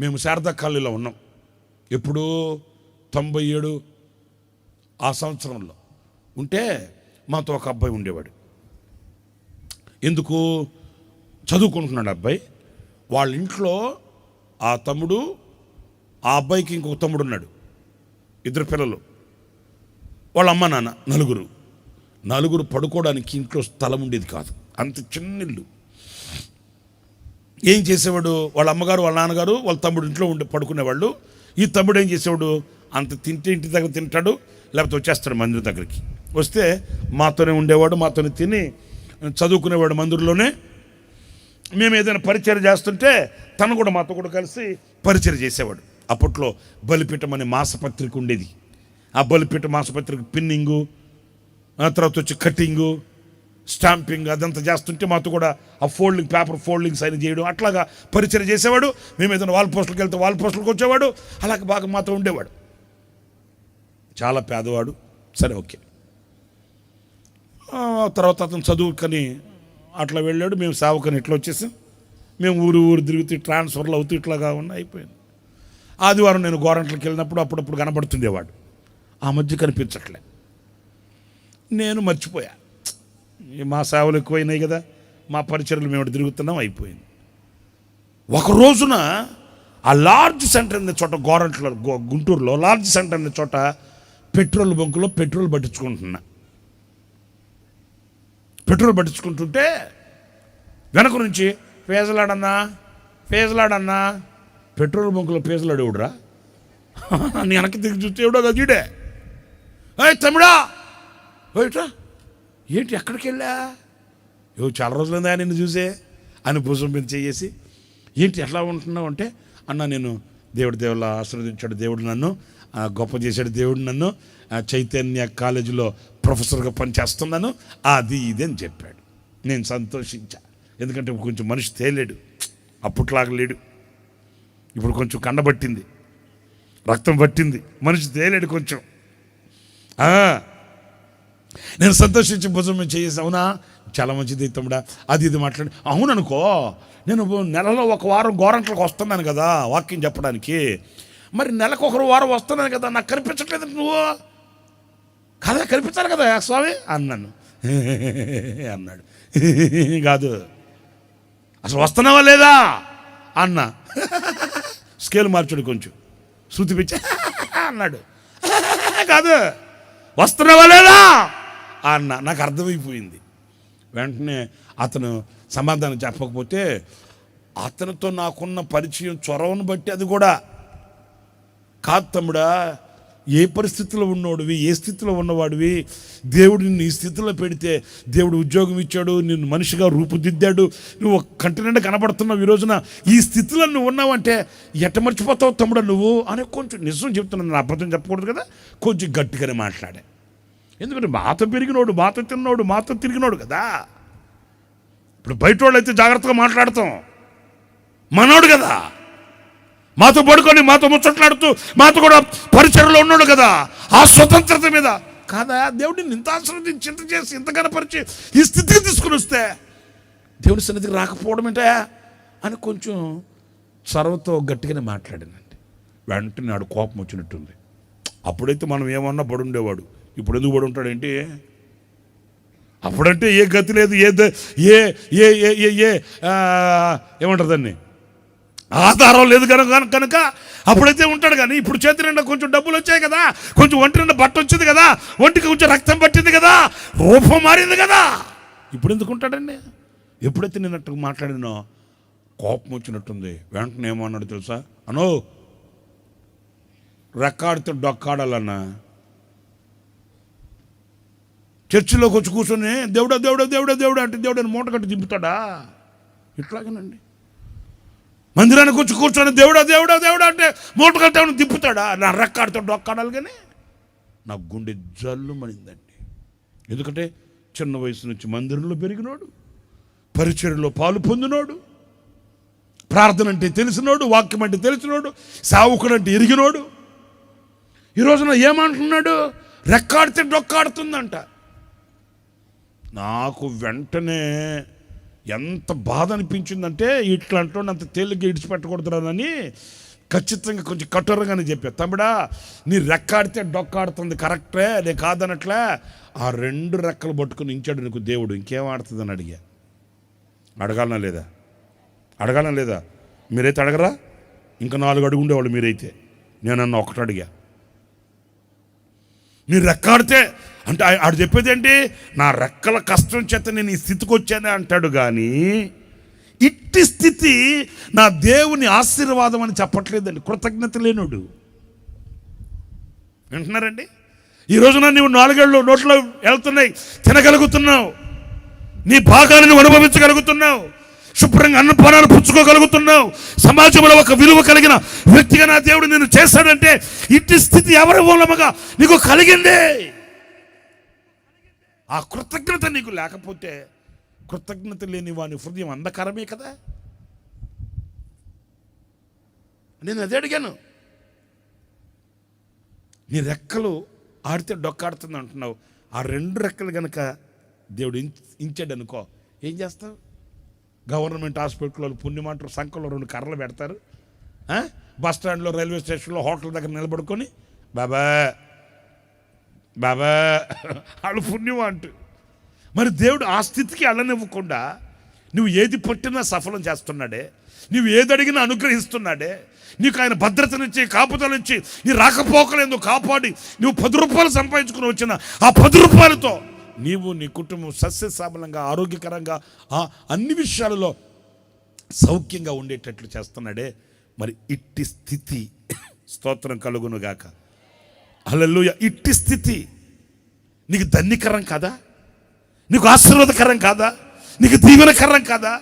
మేము శారదా కాలనీలో ఉన్నాం. ఎప్పుడు 97 ఆ సంవత్సరంలో ఉంటే మాతో ఒక అబ్బాయి ఉండేవాడు. ఎందుకు చదువుకుంటున్నాడు అబ్బాయి. వాళ్ళ ఇంట్లో ఆ తమ్ముడు, ఆ అబ్బాయికి ఇంకొక తమ్ముడు ఉన్నాడు, 2 పిల్లలు. వాళ్ళ అమ్మ నాన్న నలుగురు పడుకోవడానికి ఇంట్లో స్థలం ఉండేది కాదు, అంత చిన్న ఇల్లు. ఏం చేసేవాడు, వాళ్ళ అమ్మగారు, వాళ్ళ నాన్నగారు, వాళ్ళ తమ్ముడు ఇంట్లో పడుకునేవాళ్ళు. ఈ తమ్ముడు ఏం చేసేవాడు, అంత తింటే ఇంటి దగ్గర తింటాడు, లేకపోతే వచ్చేస్తాడు మందిరం దగ్గరికి. వస్తే మాతోనే ఉండేవాడు, మాతోనే తిని చదువుకునేవాడు మందిరంలోనే. మేము ఏదైనా పరిచయం చేస్తుంటే తను కూడా మాతో కూడా కలిసి పరిచయం చేసేవాడు. అప్పట్లో బలిపీఠం అనే మాసపత్రిక ఉండేది. ఆ బలిపీఠ మాసపత్రిక పిన్నింగు, ఆ తర్వాత వచ్చి కటింగు, స్టాంపింగ్ అదంతా చేస్తుంటే మాతో కూడా ఆ పేపర్ ఫోల్డింగ్ సైన్ చేయడం, అట్లాగా పరిచయం చేసేవాడు. మేము ఏదైనా వాల్ పోస్టులకు వెళ్తే వాల్ పోస్టులకు వచ్చేవాడు. అలాగే బాగా మాతో ఉండేవాడు. చాలా పేదవాడు. సరే, ఓకే. తర్వాత అతను చదువుకొని అట్లా వెళ్ళాడు. మేము సేవకని ఇట్లా వచ్చేసాం. మేము ఊరు తిరుగుతూ ట్రాన్స్ఫర్లు అవుతూ ఇట్లాగా అయిపోయింది. ఆదివారం నేను గోరంట్లకి వెళ్ళినప్పుడు అప్పుడప్పుడు కనబడుతుండేవాడు. ఆ మధ్య కనిపించట్లే. నేను మర్చిపోయా. మా సేవలు ఎక్కువైనాయి కదా, మా పరిచర్లు మేము తిరుగుతున్నాం, అయిపోయింది. ఒక రోజున ఆ లార్జ్ సెంటర్ అనే చోట, గోరంట్ల గుంటూరులో లార్జ్ సెంటర్ అనే చోట పెట్రోల్ బంకులో పెట్రోల్ పట్టించుకుంటుంటే వెనక నుంచి ఫేజలాడన్నా పెట్రోల్ బంకులో ఫేజలాడేవుడురా. నీ వెనక్కి తిరిగి చూస్తే ఎవడో గజీడే. తమ్ముడా ఓట్రా, ఏంటి ఎక్కడికి వెళ్ళా, చాలా రోజులైందా నిన్ను చూసే అని భుజం మీద చేసి, ఏంటి ఎట్లా ఉంటున్నావు అంటే, అన్న నేను దేవుడు ఆశీర్వదించాడు, దేవుడు నన్ను గొప్ప చేశాడు, దేవుడు నన్ను చైతన్య కాలేజీలో ప్రొఫెసర్గా పనిచేస్తున్నాను, అది ఇది అని చెప్పాడు. నేను సంతోషించా. ఎందుకంటే కొంచెం మనిషి తేలేడు, అప్పట్లాగా లేడు. ఇప్పుడు కొంచెం కండబట్టింది, రక్తం పట్టింది, మనిషి తేలేడు కొంచెం. నేను సంతోషించి భుజం చేసి, అవునా చాలా మంచిది తమ్ముడా, అది ఇది మాట్లాడి. అవుననుకో, నేను నెలలో ఒక వారం గోరంట్లకు వస్తున్నాను కదా వాక్యం చెప్పడానికి, మరి నెలకు ఒక వారం వస్తున్నాను కదా, నాకు కనిపించట్లేదు నువ్వు కదా, కనిపించాలి కదా స్వామి అన్నాను. అన్నాడు. కాదు, అసలు వస్తున్నావా లేదా అన్నా. స్కేల్ మార్చాడు, కొంచెం శృతి పిచ్చ అన్నాడు. కాదు, వస్తున్నావా లేదా అన్న. నాకు అర్థమైపోయింది. వెంటనే అతను సమాధానం చెప్పకపోతే, అతనితో నాకున్న పరిచయం చొరవను బట్టి అది కూడా కాదు తమ్ముడా, ఏ పరిస్థితిలో ఉన్నవాడివి, ఏ స్థితిలో ఉన్నవాడివి, దేవుడు నిన్ను ఈ స్థితిలో పెడితే దేవుడు ఉద్యోగం ఇచ్చాడు, నిన్ను మనిషిగా రూపుదిద్దాడు, నువ్వు కంటి నిండా కనబడుతున్నావు, ఈ రోజున ఈ స్థితిలో నువ్వు ఉన్నావంటే ఎట్ట మర్చిపోతావు తమ్ముడా నువ్వు అని కొంచెం నిజం చెప్తున్నాను. నేను అబద్ధం చెప్పకూడదు కదా, కొంచెం గట్టిగానే మాట్లాడే. ఎందుకంటే మాతో పెరిగినోడు, మాతో తిన్నోడు, మాతో తిరిగినోడు కదా. ఇప్పుడు బయట వాళ్ళు అయితే జాగ్రత్తగా మాట్లాడతాం, మనోడు కదా, మాతో పడుకొని మాతో ముచ్చట్లాడుతూ మాతో కూడా పరిచయంలో ఉన్నాడు కదా, ఆ స్వతంత్రత మీద కాదా దేవుడిని ఇంత ఆశ్రదించి, చింత చేసి, ఇంత కనపరిచి ఈ స్థితికి తీసుకుని వస్తే దేవుడి సన్నిధికి రాకపోవడం ఏంటా అని కొంచెం సర్వతో గట్టిగానే మాట్లాడానండి. వెంటనే నాడు కోపం వచ్చినట్టుంది. అప్పుడైతే మనం ఏమన్నా పడుండేవాడు, ఇప్పుడు ఎందుకు పడి ఉంటాడేంటి? అప్పుడంటే ఏ గతి లేదు, ఏమంటారు దాన్ని, ఆధారం లేదు కనుక అప్పుడైతే ఉంటాడు. కానీ ఇప్పుడు చేతి నిండా కొంచెం డబ్బులు వచ్చాయి కదా, కొంచెం ఒంటి నిండా బట్ట వచ్చింది కదా, ఒంటికి కొంచెం రక్తం పట్టింది కదా, రూపం మారింది కదా, ఇప్పుడు ఎందుకు ఉంటాడండి? ఎప్పుడైతే నేను అట్టు మాట్లాడినో కోపం వచ్చినట్టుంది. వెంటనే ఏమన్నాడు తెలుసా, అనో రెక్కాడితే డొక్కాడాలన్నా, చర్చిలోకి వచ్చి కూర్చొని దేవుడా దేవుడా దేవుడా దేవుడా అంటే దేవుడని మూట కట్టి దింపుతాడా? ఇట్లాగేనండి. మందిరానికి వచ్చి కూర్చొని దేవుడా దేవుడా దేవుడా అంటే మూట కట్టామని దింపుతాడా? నా రెక్కాడితో డొక్కాడాలి. కానీ నా గుండె జల్లు మనిందండి. ఎందుకంటే చిన్న వయసు నుంచి మందిరంలో పెరిగినోడు, పరిచర్యలో పాలు పొందినోడు, ప్రార్థన అంటే తెలిసినోడు, వాక్యం అంటే తెలిసినోడు, సావుకుడు అంటే ఎరిగినోడు, ఈ రోజున ఏమంటున్నాడు, రెక్కాడితే డొక్కాడుతుందంట. నాకు వెంటనే ఎంత బాధ అనిపించిందంటే, ఇట్లాంటి అంత తేలిగ్గా ఇడిచిపెట్టకూడదురానని ఖచ్చితంగా కొంచెం కఠోరంగానే చెప్పా, తమ్ముడా నీ రెక్కాడితే డొక్కాడుతుంది కరెక్టే, నేను కాదనట్లే. ఆ 2 రెక్కలు పట్టుకుని ఇంచాడు నీకు దేవుడు, ఇంకేం ఆడుతుందని అడిగా. అడగాలనా లేదా? మీరైతే అడగరా? ఇంకా 4 అడుగు ఉండేవాళ్ళు మీరైతే. నేనన్నా 1 అడిగా. నీ రెక్కాడితే అంటే ఆడు చెప్పేది ఏంటి? నా రెక్కల కష్టం చేత నేను ఈ స్థితికి వచ్చానే అంటాడు. కానీ ఇట్టి స్థితి నా దేవుని ఆశీర్వాదం అని చెప్పట్లేదండి. కృతజ్ఞత లేనుడు వింటున్నారండి? ఈ రోజున నీవు 4 ఏళ్ళు నోట్లో వెళ్తున్నాయి, తినగలుగుతున్నావు, నీ భాగాన్ని నువ్వు అనుభవించగలుగుతున్నావు, శుభ్రంగా అన్నపానాలు పుచ్చుకోగలుగుతున్నావు, సమాజంలో ఒక విలువ కలిగిన వ్యక్తిగా నా దేవుడు నిన్ను చేశాడంటే ఇట్టి స్థితి ఎవరి మూలముగా నీకు కలిగింది. ఆ కృతజ్ఞత నీకు లేకపోతే, కృతజ్ఞత లేని వాని హృదయం అంధకారమే కదా. నేను అదే అడిగాను. నీ రెక్కలు ఆడితే డొక్కాడుతుంది అంటున్నావు. ఆ 2 రెక్కలు కనుక దేవుడు ఇంచాడు అనుకో, ఏం చేస్తావు? గవర్నమెంట్ హాస్పిటల్లో పుణ్యమంటారు, సంఖ్యలో 2 కర్రలు పెడతారు, బస్ స్టాండ్లో, రైల్వే స్టేషన్లో, హోటల్ దగ్గర నిలబడుకొని బాబా వాళ్ళు పుణ్యం అంటూ. మరి దేవుడు ఆ స్థితికి వెళ్ళనివ్వకుండా నువ్వు ఏది పట్టినా సఫలం చేస్తున్నాడే, నువ్వు ఏది అడిగినా అనుగ్రహిస్తున్నాడే, నీకు ఆయన భద్రతనిచ్చి కాపుదలిచ్చి నీ రాకపోకలేందో కాపాడి నువ్వు 10 రూపాయలు సంపాదించుకుని వచ్చిన ఆ 10 రూపాయలతో నీవు నీ కుటుంబం సస్యశ్యామలంగా ఆరోగ్యకరంగా అన్ని విషయాలలో సౌఖ్యంగా ఉండేటట్లు చేస్తున్నాడే. మరి ఇట్టి స్థితి స్తోత్రం కలుగునుగాక. హల్లెలూయా. ఇట్టి స్థితి నీకు ధన్యకరం కాదా? నీకు ఆశీర్వాదకరం కాదా? నీకు దీవెనకరం కాదా?